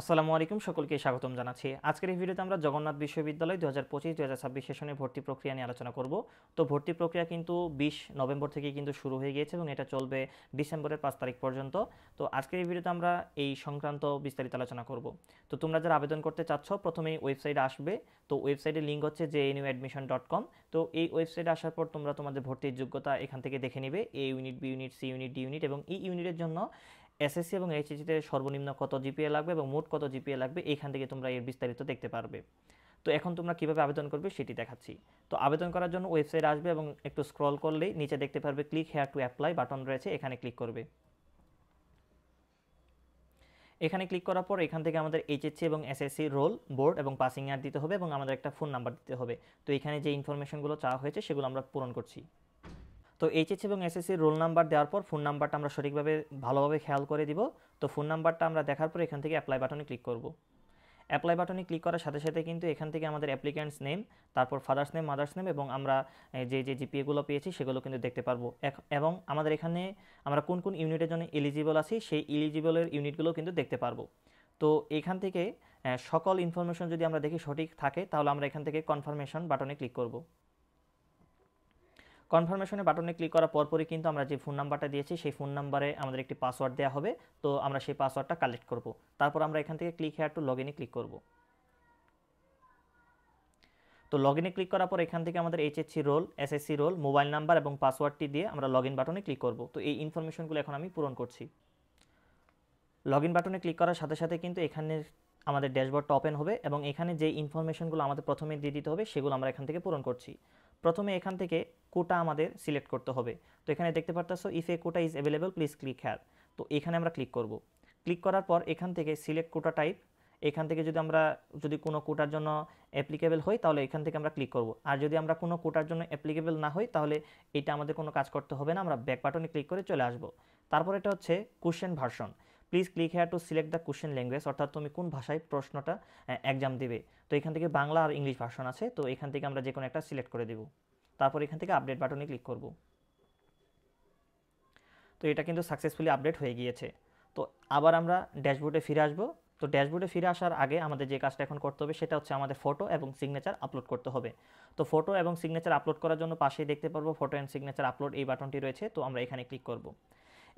আসসালামু আলাইকুম, সকলকে স্বাগতম জানাচ্ছি। আজকের এই ভিডিওতে আমরা জগন্নাথ বিশ্ববিদ্যালয় 2025-2026 সেশনের ভর্তি প্রক্রিয়া নিয়ে আলোচনা করব। তো ভর্তি প্রক্রিয়া কিন্তু 20 নভেম্বর থেকে কিন্তু শুরু হয়ে গিয়েছে এবং এটা চলবে ডিসেম্বরের 5 তারিখ পর্যন্ত। তো আজকের এই ভিডিওতে আমরা এই সংক্রান্ত বিস্তারিত আলোচনা করব। তো তোমরা যারা আবেদন করতে চাচ্ছ প্রথমেই ওয়েবসাইটে আসবে। তো ওয়েবসাইটের লিঙ্ক হচ্ছে jnuadmission.com। তো এই ওয়েবসাইটে আসার পর তোমরা তোমাদের ভর্তির যোগ্যতা এখান থেকে দেখে নিবে। A unit, B unit, C unit, D unit এবং ই ইউনিটের জন্য এসএসসি এবং এইচএসসিতে সর্বনিম্ন কত জিপিএ লাগবে এবং মোট কত জিপিএ লাগবে এইখান থেকে তোমরা এর বিস্তারিত দেখতে পারবে। তো এখন তোমরা কিভাবে আবেদন করবে সেটি দেখাচ্ছি। তো আবেদন করার জন্য ওয়েবসাইটে আসবে এবং একটু স্ক্রল করলেই নিচে দেখতে পারবে click here to apply button রয়েছে, এখানে ক্লিক করবে। এখানে ক্লিক করার পর এখান থেকে আমাদের এইচএসসি এবং এসএসসি রোল, বোর্ড এবং পাসিং ইয়ার দিতে হবে এবং আমাদের একটা ফোন নাম্বার দিতে হবে। তো এখানে যে ইনফরমেশনগুলো চাওয়া হয়েছে সেগুলো আমরা পূরণ করছি। তো এইচএসসি এবং এসএসসির রোল নাম্বার দেওয়ার পর ফোন নাম্বারটা আমরা সঠিকভাবে ভালোভাবে খেয়াল করে দিব। তো ফোন নাম্বারটা আমরা দেখার পর এখান থেকে অ্যাপ্লাই বাটনে ক্লিক করব। অ্যাপ্লাই বাটনে ক্লিক করার সাথে সাথে কিন্তু এখান থেকে আমাদের অ্যাপ্লিক্যান্টস নেম, তারপর ফাদার্স নেম, মাদার্স নেম এবং আমরা যে জিপিএগুলো পেয়েছি সেগুলো কিন্তু দেখতে পারবো। এবং আমাদের এখানে আমরা কোন কোন ইউনিটের জন্য এলিজিবল আছি সেই এলিজিবলের ইউনিটগুলো কিন্তু দেখতে পারবো। তো এখান থেকে সকল ইনফরমেশন যদি আমরা দেখি সঠিক থাকে তাহলে আমরা এখান থেকে কনফার্মেশন বাটনে ক্লিক করব। কনফার্মেশনের বাটনে ক্লিক করার পরপরই কিন্তু আমরা যে ফোন নাম্বারটা দিয়েছি সেই ফোন নাম্বারে আমাদের একটি পাসওয়ার্ড দেওয়া হবে। তো আমরা সেই পাসওয়ার্ডটা কালেক্ট করব। তারপর আমরা এখান থেকে ক্লিক হেয়ার টু লগ ইনে ক্লিক করব। তো লগ ইনে ক্লিক করার পর এখান থেকে আমাদের HSC role, SSC role, mobile number এবং পাসওয়ার্ডটি দিয়ে আমরা লগ ইন বাটনে ক্লিক করব। তো এই ইনফরমেশনগুলো এখন আমি পূরণ করছি। লগ ইন বাটনে ক্লিক করার সাথে সাথে কিন্তু এখানে আমাদের ড্যাশবোর্ডটা ওপেন হবে এবং এখানে যে ইনফরমেশনগুলো আমাদের প্রথমে দিয়ে দিতে হবে সেগুলো আমরা এখান থেকে পূরণ করছি। প্রথমে এখান থেকে কোটা আমাদের সিলেক্ট করতে হবে। তো এখানে দেখতে পারতেছো if a quota is available please click here. তো এখানে আমরা ক্লিক করব। ক্লিক করার পর এখান থেকে সিলেক্ট কোটা টাইপ, এখান থেকে যদি কোনো কোটার জন্য অ্যাপ্লিকেবল হই তাহলে এখান থেকে আমরা ক্লিক করব। আর যদি আমরা কোনো কোটার জন্য অ্যাপ্লিকেবল না হই তাহলে এটা আমাদের কোনো কাজ করতে হবে না, আমরা ব্যাক বাটনে ক্লিক করে চলে আসব। তারপর এটা হচ্ছে question version. Please click here to select the question language, অর্থাৎ তুমি কোন ভাষায় প্রশ্নটা এক্সাম দিবে। তো এখান থেকে বাংলা আর ইংলিশ ভার্সন আছে, তো এখান থেকে আমরা যে কোনো একটা সিলেক্ট করে দেব। তারপর এখান থেকে আপডেট বাটনে ক্লিক করব। তো এটা কিন্তু সাকসেসফুলি আপডেট হয়ে গিয়েছে। তো আবার আমরা ড্যাশবোর্ডে ফিরে আসব। তো ড্যাশবোর্ডে ফিরে আসার আগে আমাদের যে কাজটা এখন করতে হবে সেটা হচ্ছে আমাদের ফটো এবং সিগনেচার আপলোড করতে হবে। তো ফটো এবং সিগনেচার আপলোড করার জন্য পাশেই দেখতে পারবো ফটো অ্যান্ড সিগনেচার আপলোড এই বাটনটি রয়েছে। তো আমরা এখানে ক্লিক করব।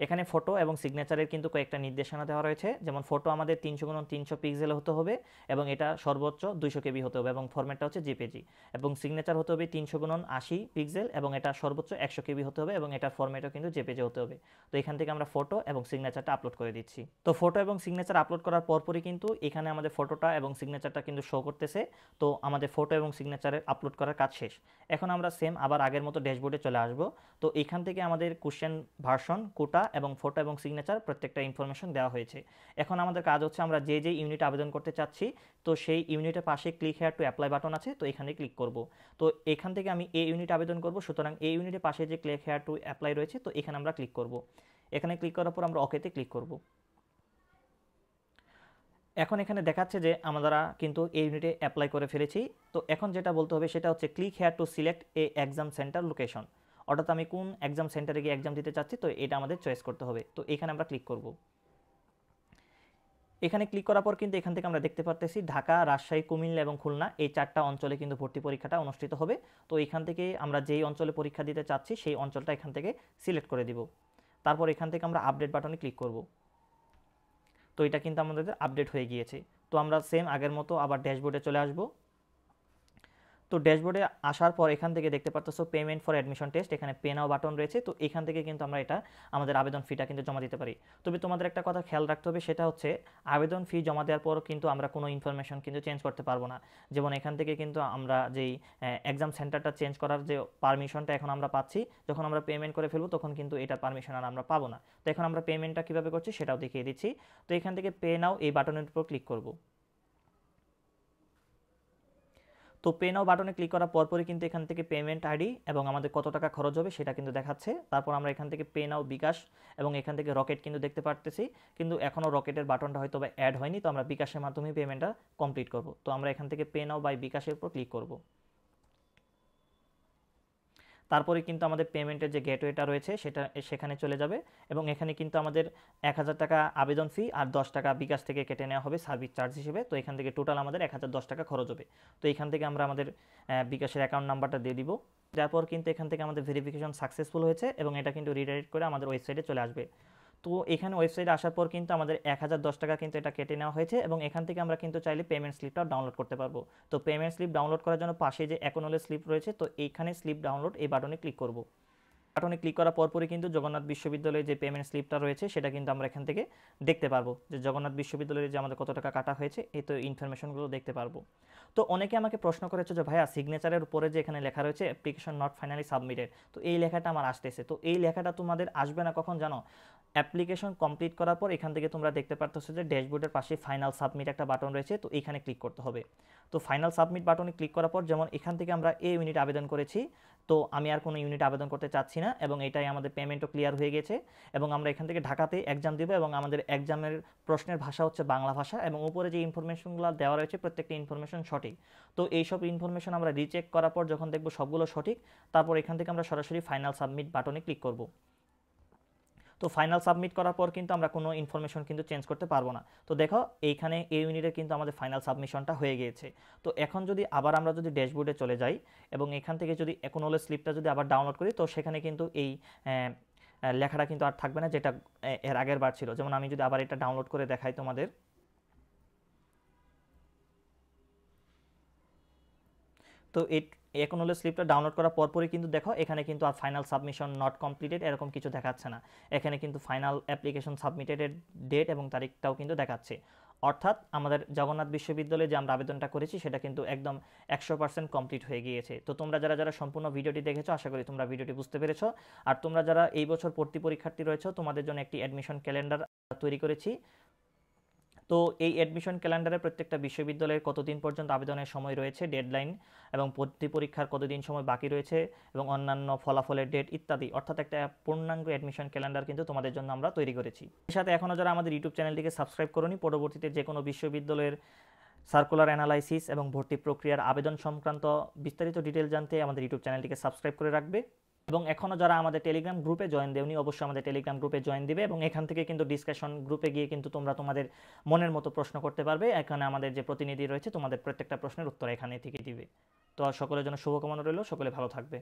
এখানে ফটো এবং সিগনেচারের কিন্তু কয়েকটা নির্দেশনা দেওয়া রয়েছে, যেমন ফটো আমাদের 300x300 পিক্সেল হতে হবে এবং এটা সর্বোচ্চ 200 কেবি হতে হবে এবং ফরম্যাটটা হচ্ছে জেপিজি। এবং সিগনেচার হতে হবে 300x80 পিক্সেল এবং এটা সর্বোচ্চ 100 কেবি হতে হবে এবং এটার ফরম্যাটও কিন্তু জেপিজি হতে হবে। তো এখান থেকে আমরা ফটো এবং সিগনেচারটা আপলোড করে দিচ্ছি। তো ফটো এবং সিগনেচার আপলোড করার পরপরই কিন্তু এখানে আমাদের ফটোটা এবং সিগনেচারটা কিন্তু শো করতেছে। তো আমাদের ফটো এবং সিগনেচারের আপলোড করার কাজ শেষ। এখন আমরা সেম আবার আগের মতো ড্যাশবোর্ডে চলে আসব। তো এখান থেকে আমাদের কোশ্চেন ভার্সন, কোটা এবং ফটো এবং সিগনেচার প্রত্যেকটা ইনফরমেশন দেওয়া হয়েছে। এখন আমাদের কাজ হচ্ছে আমরা যে ইউনিট আবেদন করতে চাচ্ছি তো সেই ইউনিটের পাশে click here to apply button আছে, তো এখানে ক্লিক করব। তো এখান থেকে আমি এই ইউনিট আবেদন করব, সুতরাং এই ইউনিটের পাশে যে ক্লিক হেয়ার টু অ্যাপ্লাই রয়েছে তো এখানে আমরা ক্লিক করব। এখানে ক্লিক করার পর আমরা ওকেতে ক্লিক করব। এখন এখানে দেখাচ্ছে যে আমরা কিন্তু এই ইউনিটে অ্যাপ্লাই করে ফেলেছি। তো এখন যেটা বলতে হবে সেটা হচ্ছে click here to select A exam centre location, অর্থাৎ আমি কোন এক্সাম সেন্টারে গিয়ে এক্সাম দিতে চাচ্ছি তো এটা আমাদের চয়েস করতে হবে। তো এখানে আমরা ক্লিক করব। এখানে ক্লিক করার পর কিন্তু এখান থেকে আমরা দেখতে পারতেছি ঢাকা, রাজশাহী, কুমিল্লা এবং খুলনা এই 4টা অঞ্চলে কিন্তু ভর্তি পরীক্ষাটা অনুষ্ঠিত হবে। তো এখান থেকে আমরা যেই অঞ্চলে পরীক্ষা দিতে চাচ্ছি সেই অঞ্চলটা এখান থেকে সিলেক্ট করে দিব। তারপর এখান থেকে আমরা আপডেট বাটনে ক্লিক করব। তো এটা কিন্তু আমাদের আপডেট হয়ে গিয়েছে। তো আমরা সেম আগের মতো আবার ড্যাশবোর্ডে চলে আসব। তো ড্যাশবোর্ডে আসার পর এখান থেকে দেখতে পারতেছো পেমেন্ট ফর অ্যাডমিশন টেস্ট, এখানে পে নাও বাটন রয়েছে। তো এখান থেকে কিন্তু আমরা এটা আমাদের আবেদন ফিটা কিন্তু জমা দিতে পারি। তবে তোমাদের একটা কথা খেয়াল রাখতে হবে, সেটা হচ্ছে আবেদন ফি জমা দেওয়ার পর কিন্তু আমরা কোনো ইনফরমেশন কিন্তু চেঞ্জ করতে পারবো না। যেমন এখান থেকে কিন্তু আমরা যেই এক্সাম সেন্টারটা চেঞ্জ করার যে পারমিশনটা এখন আমরা পাচ্ছি, যখন আমরা পেমেন্ট করে ফেলবো তখন কিন্তু এটার পারমিশন আর আমরা পাবো না। তো এখন আমরা পেমেন্টটা কীভাবে করছি সেটাও দেখিয়ে দিচ্ছি। তো এখান থেকে পে নাও এই বাটনের উপর ক্লিক করব। তো পে নাও বাটনে ক্লিক করার পরপরই কিন্তু এখান থেকে পেমেন্ট আইডি এবং আমাদের কত টাকা খরচ হবে সেটা কিন্তু দেখাচ্ছে। তারপর আমরা এখান থেকে পে নাও বিকাশ এবং এখান থেকে রকেট কিন্তু দেখতে পারতেছি, কিন্তু এখনও রকেটের বাটনটা হয়তো বা অ্যাড হয়নি। তো আমরা বিকাশের মাধ্যমে পেমেন্টটা কমপ্লিট করব। তো আমরা এখান থেকে পে নাও বাই বিকাশের উপর ক্লিক করব। তারপরে কিন্তু আমাদের পেমেন্টের যে গেটওয়েটা রয়েছে সেখানে চলে যাবে এবং এখানে কিন্তু আমাদের 1,000 টাকা আবেদন ফি আর 10 টাকা বিকাশ থেকে কেটে নেওয়া হবে সার্ভিস চার্জ হিসেবে। তো এখান থেকে টোটাল আমাদের 1,010 টাকা খরচ হবে। তো এখান থেকে আমরা আমাদের বিকাশের অ্যাকাউন্ট নাম্বারটা দিয়ে দিব। তারপর কিন্তু এখান থেকে আমাদের ভেরিফিকেশন সাকসেসফুল হয়েছে এবং এটা কিন্তু রিডাইরেক্ট করে আমাদের ওয়েবসাইটে চলে আসবে। তো এখানে ওয়েবসাইটে আসার পর কিন্তু আমাদের 1,010 টাকা কিন্তু এটা কেটে নেওয়া হয়েছে এবং এখান থেকে আমরা কিন্তু চাইলে পেমেন্ট স্লিপটাও ডাউনলোড করতে পারবো। তো পেমেন্ট স্লিপ ডাউনলোড করার জন্য পাশে যে অ্যাকনোলেজ স্লিপ রয়েছে, তো এইখানে স্লিপ ডাউনলোড এই বাটনে ক্লিক করব। বাটনে ক্লিক করার পরপরই কিন্তু জগন্নাথ বিশ্ববিদ্যালয়ের যে পেমেন্ট স্লিপটা রয়েছে সেটা কিন্তু আমরা এখান থেকে দেখতে পারবো, যে জগন্নাথ বিশ্ববিদ্যালয়ের যে আমাদের কত টাকা কাটা হয়েছে এই তো ইনফরমেশনগুলো দেখতে পারবো। তো অনেকে আমাকে প্রশ্ন করেছে যে ভাইয়া সিগনেচারের উপরে যে এখানে লেখা রয়েছে অ্যাপ্লিকেশন নট ফাইনালি সাবমিটেড, তো এই লেখাটা আমার আসতেছে। তো এই লেখাটা তোমাদের আসবে না কখন জানো? অ্যাপ্লিকেশন কমপ্লিট করার পর এখান থেকে তোমরা দেখতে পারতেছো যে ড্যাশবোর্ডের পাশে ফাইনাল সাবমিট একটা বাটন রয়েছে, তো এখানে ক্লিক করতে হবে। তো ফাইনাল সাবমিট বাটনে ক্লিক করার পর যেমন এখান থেকে আমরা এই ইউনিট আবেদন করেছি, তো আমি আর কোনো ইউনিট আবেদন করতে চাচ্ছি না এবং এটাই আমাদের পেমেন্টও ক্লিয়ার হয়ে গেছে এবং আমরা এখান থেকে ঢাকাতে এক্সাম দেবো এবং আমাদের এক্সামের প্রশ্নের ভাষা হচ্ছে বাংলা ভাষা এবং উপরে যে ইনফরমেশনগুলো দেওয়া রয়েছে প্রত্যেকটা ইনফরমেশন সঠিক। তো এইসব ইনফরমেশন আমরা রিচেক করার পর যখন দেখবো সবগুলো সঠিক, তারপর এখান থেকে আমরা সরাসরি ফাইনাল সাবমিট বাটনে ক্লিক করব। তো ফাইনাল সাবমিট করার পর কিন্তু আমরা কোনো ইনফরমেশন কিন্তু চেঞ্জ করতে পারবো না। তো দেখো এইখানে এই ইউনিটের কিন্তু আমাদের ফাইনাল সাবমিশনটা হয়ে গিয়েছে। তো এখন যদি আবার আমরা যদি ড্যাশবোর্ডে চলে যাই এবং এখান থেকে যদি অ্যাকনোলেজ স্লিপটা যদি আবার ডাউনলোড করি, তো সেখানে কিন্তু এই লেখাটা কিন্তু আর থাকবে না যেটা এর আগের বার ছিল। যেমন আমি যদি আবার এটা ডাউনলোড করে দেখাই তোমাদের, তো এই অ্যাকনোলেজ স্লিপটা ডাউনলোড করার পরপরই কিন্তু দেখো এখানে কিন্তু আর ফাইনাল সাবমিশন নট কমপ্লিটেড এরকম কিছু দেখাচ্ছে না। এখানে কিন্তু ফাইনাল অ্যাপ্লিকেশন সাবমিটেডের ডেট এবং তারিখটাও কিন্তু দেখাচ্ছে। অর্থাৎ আমাদের জগন্নাথ বিশ্ববিদ্যালয়ে যে আমরা আবেদনটা করেছি সেটা কিন্তু একদম 100% কমপ্লিট হয়ে গিয়েছে। তো তোমরা যারা যারা সম্পূর্ণ ভিডিওটি দেখেছো আশা করি তোমরা ভিডিওটি বুঝতে পেরেছো। আর তোমরা যারা এই বছর ভর্তি পরীক্ষার্থী রয়েছো তোমাদের জন্য একটি অ্যাডমিশন ক্যালেন্ডার তৈরি করেছি। তো এই অ্যাডমিশন ক্যালেন্ডারে প্রত্যেকটা বিশ্ববিদ্যালয়ের কতদিন পর্যন্ত আবেদনের সময় রয়েছে, ডেডলাইন এবং ভর্তি পরীক্ষার কতদিন সময় বাকি রয়েছে এবং অন্যান্য ফলাফলের ডেট ইত্যাদি, অর্থাৎ একটা পূর্ণাঙ্গ অ্যাডমিশন ক্যালেন্ডার কিন্তু তোমাদের জন্য আমরা তৈরি করেছি। এর সাথে এখনও যারা আমাদের ইউটিউব চ্যানেলটিকে সাবস্ক্রাইব করোনি, পরবর্তীতে যে কোনো বিশ্ববিদ্যালয়ের সার্কুলার অ্যানালাইসিস এবং ভর্তি প্রক্রিয়ার আবেদন সংক্রান্ত বিস্তারিত ডিটেল জানতে আমাদের ইউটিউব চ্যানেলটিকে সাবস্ক্রাইব করে রাখবে। এবং এখনও যারা আমাদের টেলিগ্রাম গ্রুপে জয়েন দেওনি অবশ্যই আমাদের টেলিগ্রাম গ্রুপে জয়েন দিবে এবং এখান থেকে কিন্তু ডিসকাশন গ্রুপে গিয়ে কিন্তু তোমরা তোমাদের মনের মতো প্রশ্ন করতে পারবে। এখানে আমাদের যে প্রতিনিধি রয়েছে তোমাদের প্রত্যেকটা প্রশ্নের উত্তর এখানে থেকে দিবে। তো সকলের জন্য শুভকামনা রইল, সকলে ভালো থাকবে।